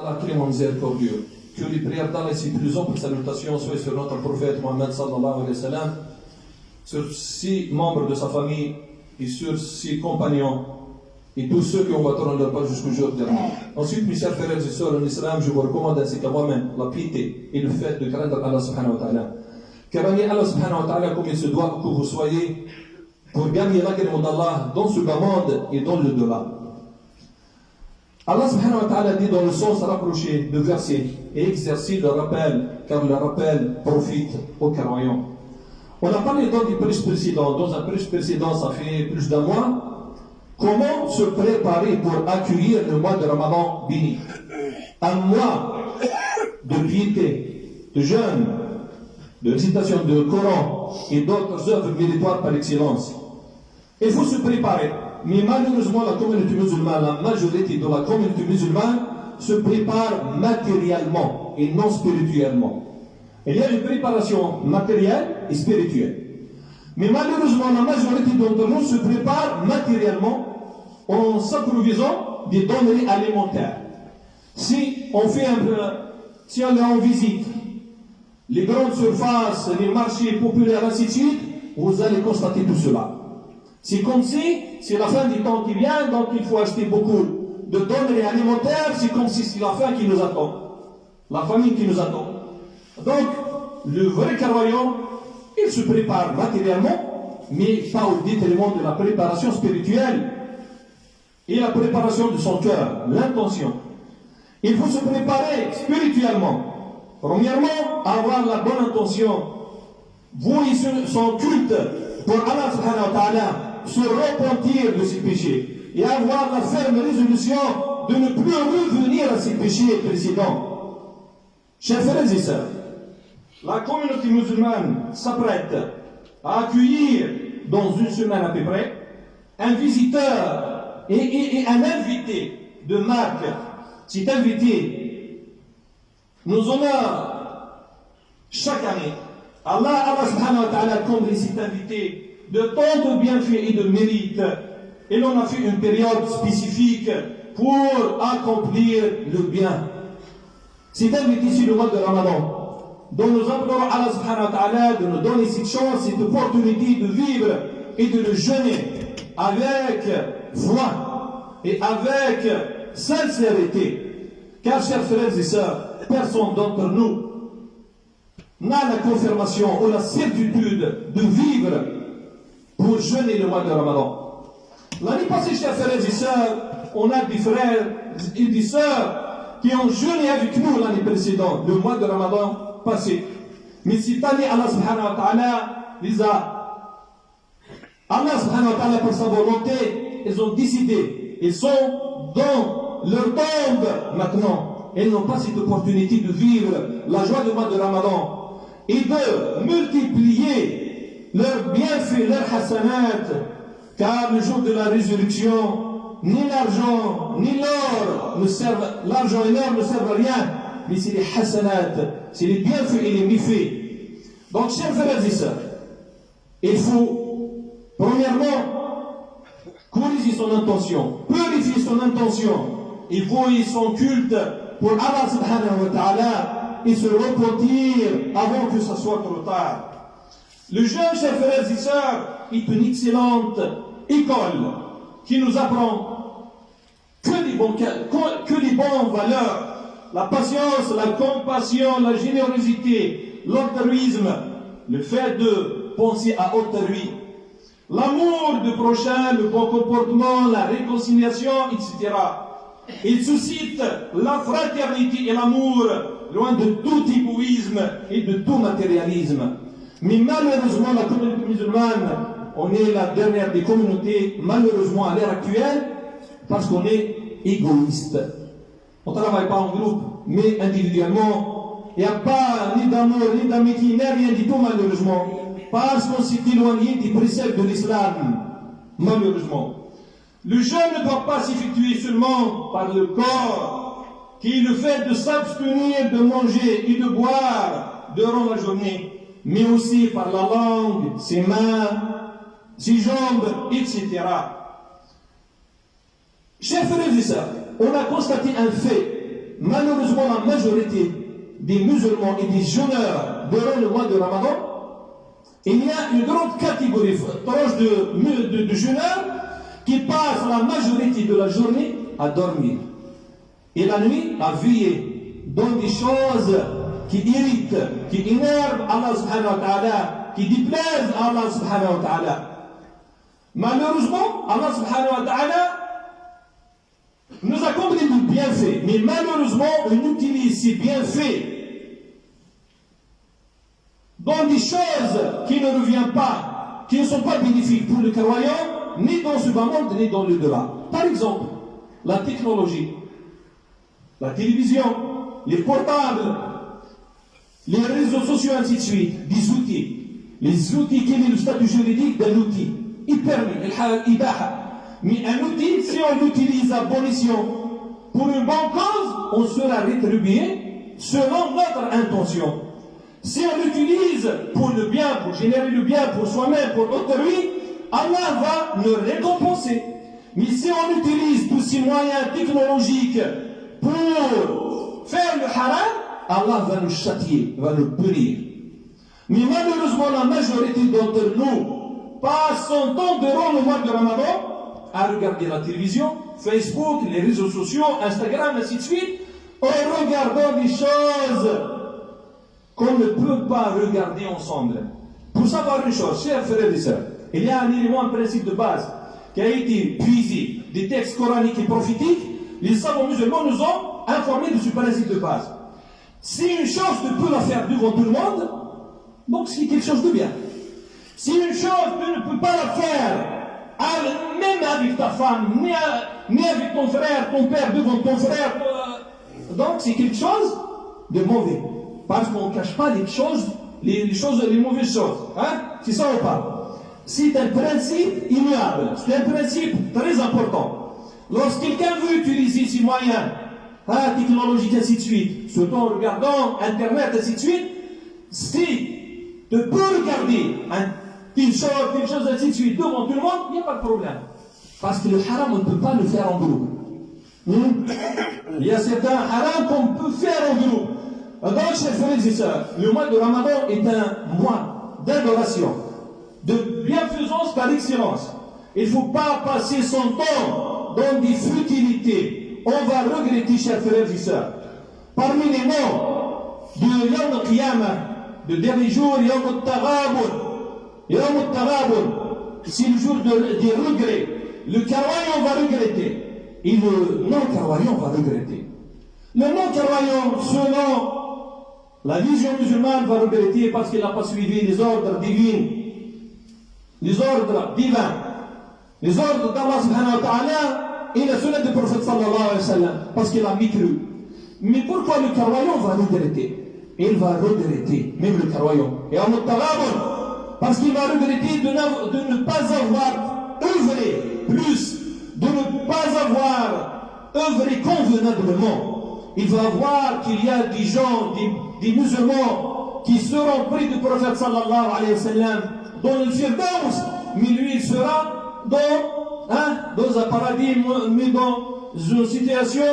Allah clément miséricordieux. Que les prières d'Allah et ses plus amples salutations soient sur notre prophète Mohammed sallallahu alayhi wa sallam, sur 6 membres de sa famille et sur 6 compagnons et tous ceux qui ont battu leur pas jusqu'au jour dernier. Ensuite, mes chers frères et sœurs en islam, je vous recommande ainsi qu'à moi-même la piété et le fait de craindre Allah subhanahu wa ta'ala. Craignez Allah subhanahu wa ta'ala comme il se doit que vous soyez pour gagner l'agrément d'Allah dans ce bas monde et dans le delà. Allah subhanahu wa ta'ala dit dans le sens rapproché de verset et exercer le rappel, car le rappel profite aux croyants. On a parlé dans des prises précédentes. Dans un prise précédent, ça fait plus d'un mois. Comment se préparer pour accueillir le mois de Ramadan béni? Un mois de piété, de jeûne, de récitation de Coran et d'autres œuvres méritoires par excellence. Il faut se préparer. Mais malheureusement, la communauté musulmane, la majorité de la communauté musulmane se prépare matériellement et non spirituellement. Il y a une préparation matérielle et spirituelle. Mais malheureusement, la majorité d'entre nous se prépare matériellement en s'approvisionant des denrées alimentaires. Si on est en visite les grandes surfaces, les marchés populaires, ainsi de suite, vous allez constater tout cela. C'est comme si c'est la fin du temps qui vient, donc il faut acheter beaucoup de denrées alimentaires, c'est comme si c'est la fin qui nous attend, la famine qui nous attend. Donc, le vrai croyant, il se prépare matériellement, mais pas au détriment de la préparation spirituelle et la préparation de son cœur, l'intention. Il faut se préparer spirituellement. Premièrement, avoir la bonne intention, vouer son culte pour Allah subhanahu wa ta'ala, se repentir de ses péchés et avoir la ferme résolution de ne plus revenir à ses péchés précédents. Chers frères et sœurs, la communauté musulmane s'apprête à accueillir dans une semaine à peu près un visiteur et un invité de marque. Cet invité nous honore chaque année. Allah subhanahu wa ta'ala comble cet invité de tant de bienfaits et de mérites. Et l'on a fait une période spécifique pour accomplir le bien. C'est invité ici le mois de Ramadan, dont nous implorons Allah subhanahu wa ta'ala de nous donner cette chance, cette opportunité de vivre et de le jeûner avec foi et avec sincérité. Car, chers frères et sœurs, personne d'entre nous n'a la confirmation ou la certitude de vivre pour jeûner le mois de Ramadan. L'année passée, chers frères et sœurs, on a des frères et des sœurs qui ont jeûné avec nous l'année précédente, le mois de Ramadan passé. Mais cette année, Allah subhanahu wa ta'ala les a. Allah subhanahu wa ta'ala, par sa volonté, ils ont décidé, ils sont dans leur tombe maintenant. Ils n'ont pas cette opportunité de vivre la joie du mois de Ramadan et de multiplier leurs bienfaits, leurs hasanat, car le jour de la résurrection, ni l'argent, ni l'or ne servent, l'argent et l'or ne servent à rien, mais c'est les hasanat, c'est les bienfaits et les méfaits. Donc, chers frères et sœurs, il faut, premièrement, corriger son intention, purifier son intention, et vouer son culte pour Allah subhanahu wa ta'ala et se repentir avant que ce soit trop tard. Le jeûne, chers frères et sœurs, est une excellente école qui nous apprend que les bonnes valeurs, la patience, la compassion, la générosité, l'altruisme, le fait de penser à autrui, l'amour du prochain, le bon comportement, la réconciliation, etc. Il suscite la fraternité et l'amour, loin de tout égoïsme et de tout matérialisme. Mais malheureusement, la communauté musulmane, on est la dernière des communautés, malheureusement à l'ère actuelle, parce qu'on est égoïste. On ne travaille pas en groupe, mais individuellement. Il n'y a pas ni d'amour, ni d'amitié, ni rien du tout, malheureusement. Parce qu'on s'est éloigné des préceptes de l'islam, malheureusement. Le jeûne ne doit pas s'effectuer seulement par le corps, qui est le fait de s'abstenir de manger et de boire durant la journée, mais aussi par la langue, ses mains, ses jambes, etc. Chers frères et sœurs, on a constaté un fait. Malheureusement, malheureusement la majorité des musulmans et des jeûneurs durant le mois de Ramadan, il y a une grande catégorie proche de jeûneurs qui passent la majorité de la journée à dormir et la nuit à veiller dans des choses qui irritent, qui énervent Allah subhanahu wa ta'ala, qui déplaisent à Allah subhanahu wa ta'ala. Malheureusement, Allah subhanahu wa ta'ala nous a comblé de bienfaits, mais malheureusement, on utilise ces bienfaits dans des choses qui ne reviennent pas, qui ne sont pas bénéfiques pour le croyant, ni dans ce bas monde, ni dans le delà. Par exemple, la technologie, la télévision, les portables, les réseaux sociaux, ainsi de suite, des outils. Les outils, quel est le statut juridique d'un outil? Il permet, mais un outil, si on l'utilise à bon escient pour une bonne cause, on sera rétribué selon notre intention. Si on l'utilise pour le bien, pour générer le bien pour soi-même, pour autrui, Allah va nous récompenser. Mais si on utilise tous ces moyens technologiques pour faire le haram, Allah va nous châtier, va nous punir. Mais malheureusement, la majorité d'entre nous passe son temps durant le mois de Ramadan à regarder la télévision, Facebook, les réseaux sociaux, Instagram, ainsi de suite, en regardant des choses qu'on ne peut pas regarder ensemble. Pour savoir une chose, chers frères et sœurs, il y a un élément, un principe de base qui a été puisé des textes coraniques et prophétiques. Les savants musulmans nous ont informés de ce principe de base. Si une chose ne peut la faire devant tout le monde, donc c'est quelque chose de bien. Si une chose ne peut pas la faire, même avec ta femme, ni avec ton frère, ton père, devant ton frère, donc c'est quelque chose de mauvais. Parce qu'on ne cache pas les mauvaises choses. Hein? C'est ça ou pas? C'est un principe immuable. C'est un principe très important. Lorsque quelqu'un veut utiliser ces moyens technologiques, ainsi de suite, surtout en regardant Internet, ainsi de suite, si tu peux regarder une chose, ainsi de suite, devant tout le monde, il n'y a pas de problème. Parce que le haram, on ne peut pas le faire en groupe. Il y a certains haram qu'on peut faire en groupe. Donc, chers frères et sœurs, le mois de Ramadan est un mois d'adoration, de bienfaisance par excellence. Il ne faut pas passer son temps dans des futilités. On va regretter, chers frères et sœurs. Parmi les noms de Yawm al-Qiyamah, de dernier jour, Yawm al-Taghabun. Yawm al-Taghabun, c'est le jour des regrets. Le croyant va regretter. Et le non-croyant va regretter. Le non-croyant, selon la vision musulmane, va regretter parce qu'il n'a pas suivi les ordres divins. Les ordres divins. Les ordres d'Allah subhanahu wa ta'ala et la sunna du prophète sallallahu alayhi wa sallam. Parce qu'il a mécru. Mais pourquoi le croyant va regretter? Il va regretter, même le croyant. Et en parce qu'il va regretter de ne pas avoir œuvré plus, de ne pas avoir œuvré convenablement. Il va voir qu'il y a des gens, des musulmans qui seront près du prophète sallallahu alayhi wa sallam dans le firdaus, mais lui il sera dans un paradis, mais dans une situation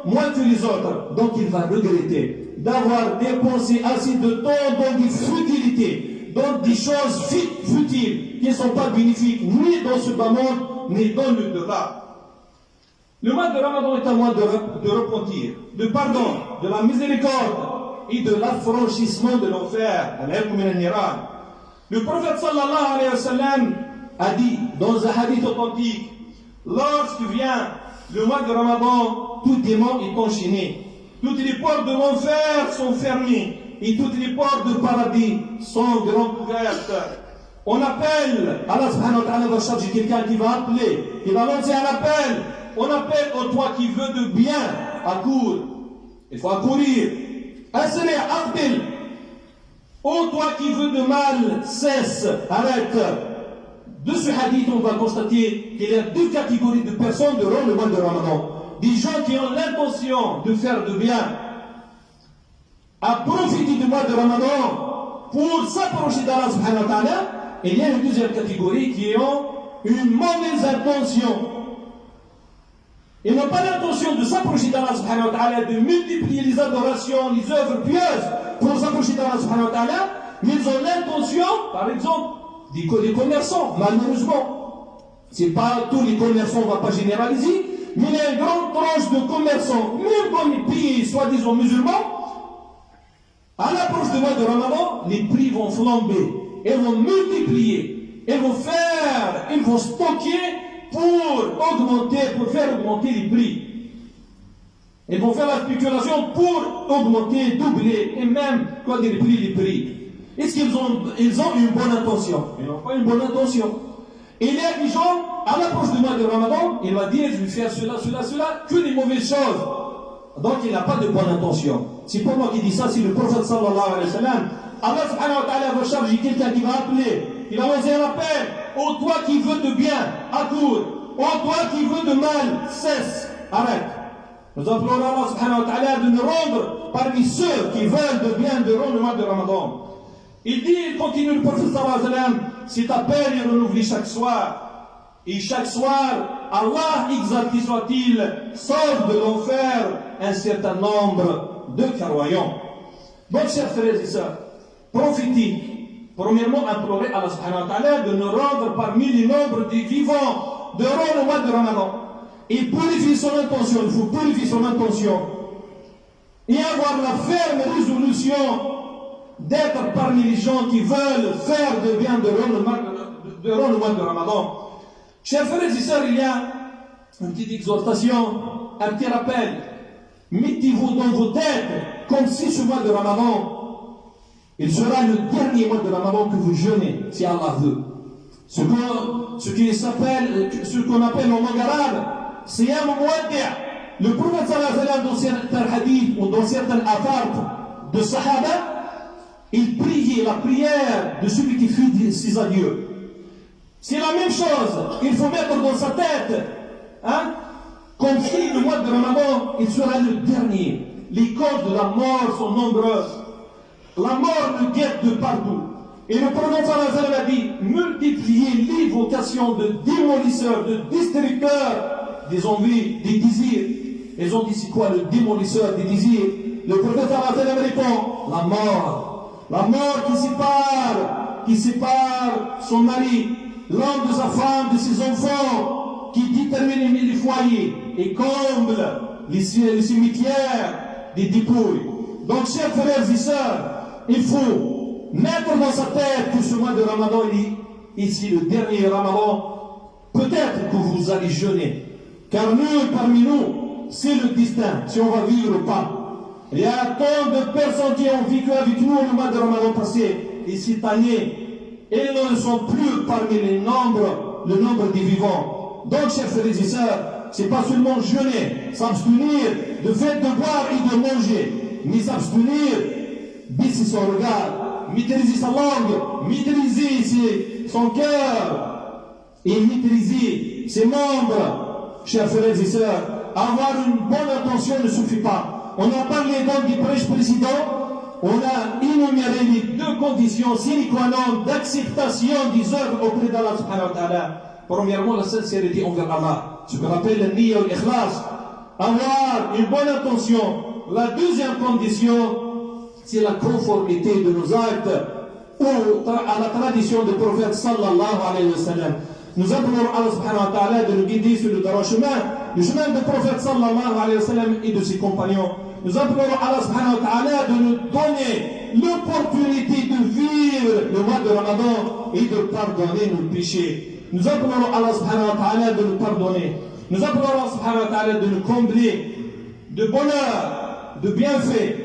moins que les autres. Donc il va regretter d'avoir dépensé assez de temps dans des futilités, dans des choses futiles qui ne sont pas bénéfiques ni dans ce bas monde, ni dans le delà. Le mois de Ramadan est un mois de repentir, de pardon, de la miséricorde et de l'affranchissement de l'enfer. Le prophète sallallahu alayhi wa sallam a dit dans un hadith authentique, lorsque vient le mois de Ramadan, tout démon est enchaîné. Toutes les portes de l'enfer sont fermées et toutes les portes du paradis sont grandes ouvertes. On appelle, Allah subhanahu wa ta'ala va charger quelqu'un qui va appeler, qui va lancer un appel. On appelle au toi qui veut de bien, accours. Il faut accourir. Asri, aqbil. Ô toi qui veux de mal, cesse, arrête. De ce hadith, on va constater qu'il y a deux catégories de personnes durant le mois de Ramadan. Des gens qui ont l'intention de faire de bien, à profiter du mois de Ramadan pour s'approcher d'Allah subhanahu wa ta'ala. Et il y a une deuxième catégorie qui ont une mauvaise intention Ils n'ont pas l'intention de s'approcher d'Allah subhanahu wa ta'ala, de multiplier les adorations, les œuvres pieuses pour s'approcher d'Allah subhanahu wa ta'ala, mais ils ont l'intention, par exemple, des commerçants, malheureusement. C'est pas tous les commerçants, on ne va pas généraliser, mais il y a une grande tranche de commerçants, même dans les pays soi-disant musulmans, à l'approche du mois de Ramadan, les prix vont flamber, ils vont multiplier, ils vont stocker pour faire augmenter les prix. Ils vont faire la spéculation pour augmenter, doubler, et même, les prix. Est-ce qu'ils ont une bonne intention? Ils n'ont pas une bonne intention. Il y a des gens, à l'approche du mois de Ramadan, il va dire, je vais faire cela, que des mauvaises choses. Donc il n'a pas de bonne intention. C'est pas moi qui dis ça, c'est le prophète sallallahu alayhi wa sallam. Allah subhanahu wa ta'ala va charger quelqu'un qui va appeler, il va lancer un appel. Ô toi qui veux de bien, accours. Ô toi qui veux de mal, cesse, arrête. Nous appelons Allah subhanahu wa ta'ala de nous rendre parmi ceux qui veulent de bien durant le mois de Ramadan. Il continue le prophète sallallahu alayhi wa sallam, cet appel est renouvelé chaque soir. Et chaque soir, Allah, exalté soit-il, sauve de l'enfer un certain nombre de croyants. Donc, chers frères et sœurs, profitez. Premièrement, implorer Allah subhanahu wa ta'ala de nous rendre parmi les nombres des vivants durant le mois de Ramadan. Et purifier son intention, il faut purifier son intention. Et avoir la ferme résolution d'être parmi les gens qui veulent faire de bien durant le mois de Ramadan. Chers frères et sœurs, il y a une petite exhortation, un petit rappel. Mettez-vous dans vos têtes comme si ce mois de Ramadan, il sera le dernier mois de Ramadan que vous jeûnez, si Allah veut. Ce qu'on appelle en langue arabe, Siyam Muwaddi'. Le prophète sallallahu alayhi wa sallam, dans certains hadiths ou dans certains athars de Sahaba, il priait la prière de celui qui fait ses adieux. C'est la même chose, il faut mettre dans sa tête, comme si le mois de Ramadan, il sera le dernier. Les causes de la mort sont nombreuses. La mort le guette de partout. Et le prophète sallallahu alayhi wa sallam a dit, multipliez l'évocation de démolisseurs, de destructeurs des envies, des désirs. Ils ont dit, c'est quoi le démolisseur des désirs? Le prophète sallallahu alayhi wa sallam répond, la mort. La mort qui sépare son mari, l'homme de sa femme, de ses enfants, qui détermine les foyers et comble les cimetières des dépouilles. Donc, chers frères et sœurs, il faut mettre dans sa tête que ce mois de Ramadan, ici le dernier Ramadan, peut-être que vous allez jeûner. Car nul parmi nous, c'est le destin, si on va vivre ou pas. Il y a tant de personnes qui ont vécu avec nous le mois de Ramadan passé, et cette année, ils ne sont plus parmi le nombre des vivants. Donc, chers frères et sœurs, c'est pas seulement jeûner, s'abstenir de fait de boire et de manger, mais s'abstenir, baisser son regard, maîtriser sa langue, maîtriser son cœur et maîtriser ses membres. Chers frères et sœurs, avoir une bonne intention ne suffit pas. On a parlé donc des prêches précédents, on a énuméré les deux conditions sine qua non d'acceptation des œuvres auprès d'Allah subhanahu wa ta'ala. Premièrement, la sincérité envers Allah, ce qu'on appelle le niya ou l'ikhlas. Avoir une bonne intention. La deuxième condition, c'est la conformité de nos actes à la tradition du prophète sallallahu alayhi wa sallam. Nous appelons Allah subhanahu wa ta'ala de nous guider sur le droit chemin, le chemin du prophète sallallahu alayhi wa sallam et de ses compagnons. Nous appelons Allah subhanahu wa ta'ala de nous donner l'opportunité de vivre le mois de Ramadan et de pardonner nos péchés. Nous appelons Allah subhanahu wa ta'ala de nous pardonner. Nous appelons Allah subhanahu wa ta'ala de nous combler de bonheur, de bienfaits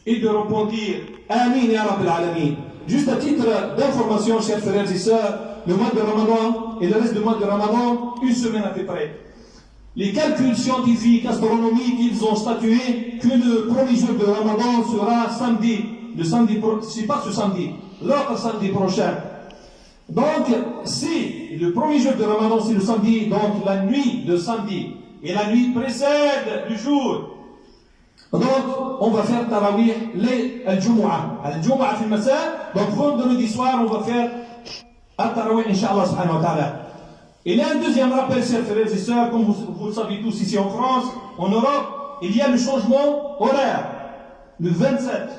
et de repentir. Amin ya Rabbil Alamin. Juste à titre d'information, chers frères et sœurs, le mois de Ramadan et le reste du mois de Ramadan, une semaine à peu près. Les calculs scientifiques, astronomiques, ils ont statué que le premier jour de Ramadan sera samedi. Le samedi, c'est pas ce samedi, l'autre samedi prochain. Donc, si le premier jour de Ramadan c'est le samedi, donc la nuit de samedi, et la nuit précède du jour. Donc, on va faire Tarawih al-Jumu'ah. Al-Jumu'ah fi al-Masa. Donc, vendredi soir, on va faire Tarawih, Inch'Allah subhanahu wa ta'ala. Il y a un deuxième rappel, chers frères et sœurs, comme vous le savez tous ici en France, en Europe, il y a le changement horaire. Le 27,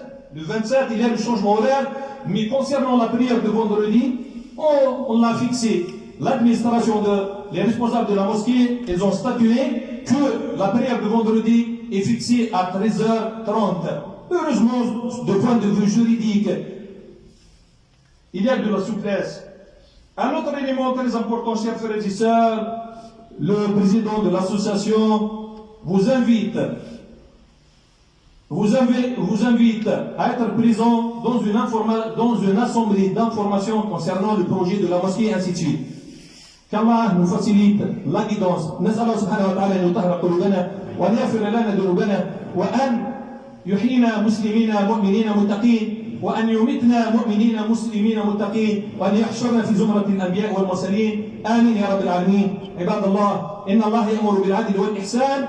il y a le changement horaire, mais concernant la prière de vendredi, on l'a fixé. L'administration, les responsables de la mosquée, ils ont statué que la prière de vendredi est fixée à 13h30. Heureusement, de point de vue juridique, il y a de la souplesse. Un autre élément très important, chers frères et sœurs, le président de l'association vous invite à être présent dans une assemblée d'information concernant le projet de la mosquée, ainsi de suite. Qu'Allah nous facilite la guidance. نسأل الله سبحانه وتعالى أن يطهر قلوبنا وأن يغفر لنا ذنوبنا وأن يحيينا مسلمين مؤمنين متقين وأن يمتنا مؤمنين مسلمين متقين وأن يحشرنا في زمرة الأنبياء والمرسلين آمين يا رب العالمين. عباد الله إن الله يأمر بالعدل والإحسان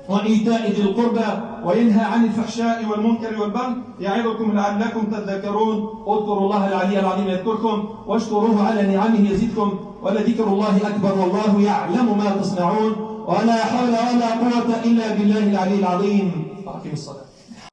وإيتاء ذي القربى وينهى عن الفحشاء والمنكر والبغي يعظكم لعلكم تذكرون. اذكروا الله العلي العظيم يذكركم واشكروه على نعمه يزدكم ولذكر الله أكبر والله يعلم ما تصنعون ولا حول ولا قوة إلا بالله العلي العظيم. أقم الصلاة.